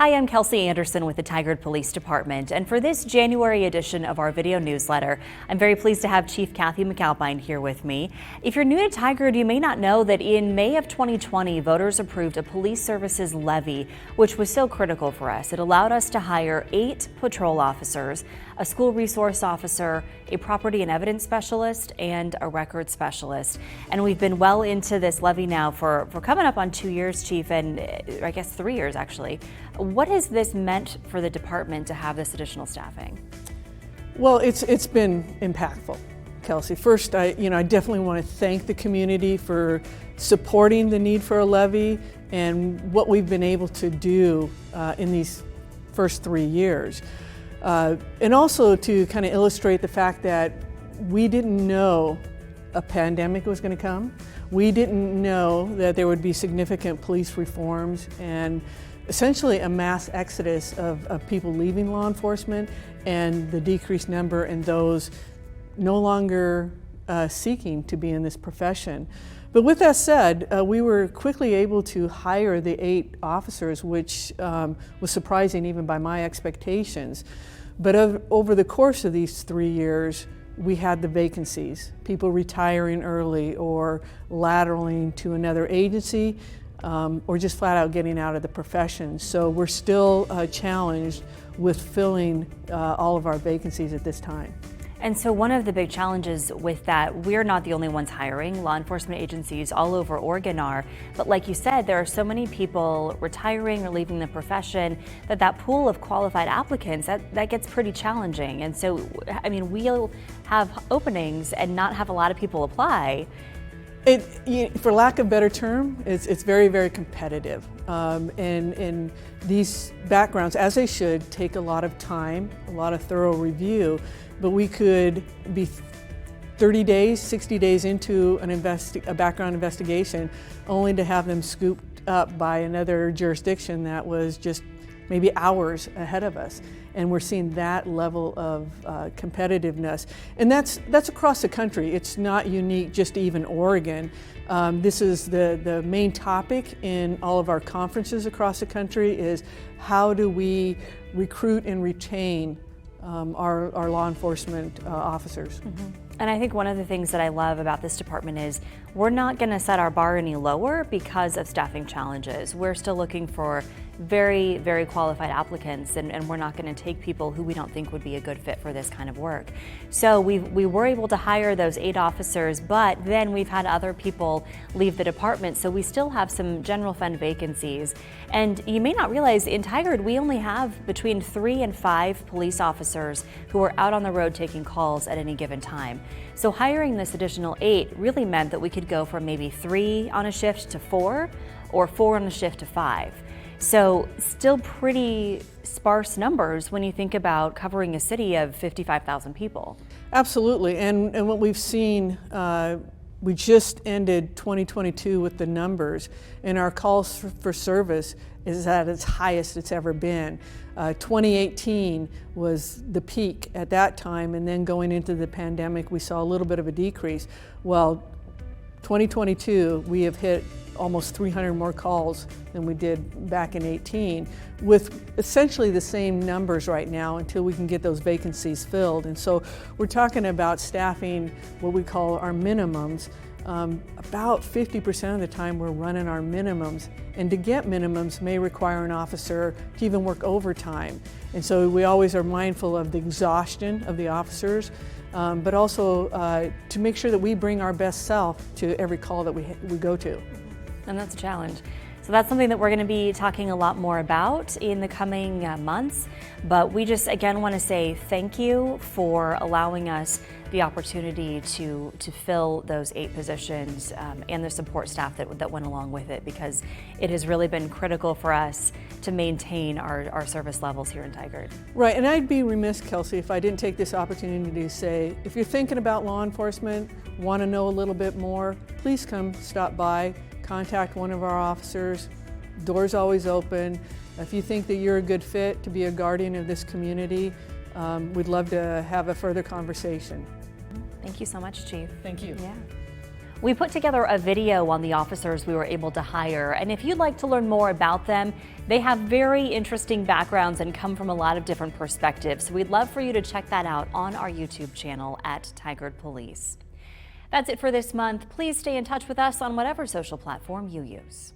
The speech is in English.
Hi, I'm Kelsey Anderson with the Tigard Police Department, and for this January edition of our video newsletter, I'm very pleased to have Chief Kathy McAlpine here with me. If you're new to Tigard, you may not know that in May of 2020, voters approved a police services levy, which was so critical for us. It allowed us to hire 8 patrol officers, a school resource officer, a property and evidence specialist, and a record specialist. And we've been well into this levy now for coming up on 2 years, Chief, and I guess 3 years actually. What has this meant for the department to have this additional staffing? Well, it's been impactful, Kelsey. First, I definitely want to thank the community for supporting the need for a levy and what we've been able to do in these first 3 years. And also to kind of illustrate the fact that we didn't know a pandemic was going to come. We didn't know that there would be significant police reforms and essentially a mass exodus of people leaving law enforcement and the decreased number in those no longer seeking to be in this profession. But with that said, we were quickly able to hire the 8 officers, which was surprising even by my expectations. But over the course of these 3 years, we had the vacancies, people retiring early or lateraling to another agency, or just flat out getting out of the profession. So we're still challenged with filling all of our vacancies at this time. And so one of the big challenges with that, we're not the only ones hiring. Law enforcement agencies all over Oregon are. But like you said, there are so many people retiring or leaving the profession that pool of qualified applicants, that gets pretty challenging. And so, I mean, we'll have openings and not have a lot of people apply. For lack of a better term, it's very, very competitive. And these backgrounds, as they should, take a lot of time, a lot of thorough review, but we could be 30 days, 60 days into a background investigation, only to have them scooped up by another jurisdiction that was just maybe hours ahead of us. And we're seeing that level of competitiveness. And that's across the country. It's not unique just to even Oregon. This is the main topic in all of our conferences across the country is how do we recruit and retain our law enforcement officers. Mm-hmm. And I think one of the things that I love about this department is we're not going to set our bar any lower because of staffing challenges. We're still looking for very, very qualified applicants, and we're not going to take people who we don't think would be a good fit for this kind of work. So we were able to hire those 8 officers, but then we've had other people leave the department, so we still have some general fund vacancies. And you may not realize in Tigard we only have between 3 and 5 police officers who are out on the road taking calls at any given time. So hiring this additional 8 really meant that we could go from maybe 3 on a shift to 4, or 4 on a shift to 5. So still pretty sparse numbers when you think about covering a city of 55,000 people. Absolutely, and what we've seen, we just ended 2022 with the numbers, and our calls for service is at its highest it's ever been. 2018 was the peak at that time, and then going into the pandemic, we saw a little bit of a decrease. Well, 2022, we have hit almost 300 more calls than we did back in 18, with essentially the same numbers right now until we can get those vacancies filled. And so we're talking about staffing what we call our minimums. About 50% of the time we're running our minimums, and to get minimums may require an officer to even work overtime. And so we always are mindful of the exhaustion of the officers, but also to make sure that we bring our best self to every call that we go to. And that's a challenge. So that's something that we're going to be talking a lot more about in the coming months. But we just, again, want to say thank you for allowing us the opportunity to fill those 8 positions and the support staff that went along with it, because it has really been critical for us to maintain our service levels here in Tigard. Right, and I'd be remiss, Kelsey, if I didn't take this opportunity to say, if you're thinking about law enforcement, want to know a little bit more, please come stop by. Contact one of our officers. Door's always open. If you think that you're a good fit to be a guardian of this community, we'd love to have a further conversation. Thank you so much, Chief. Thank you. Yeah. We put together a video on the officers we were able to hire, and if you'd like to learn more about them, they have very interesting backgrounds and come from a lot of different perspectives. We'd love for you to check that out on our YouTube channel at Tigard Police. That's it for this month. Please stay in touch with us on whatever social platform you use.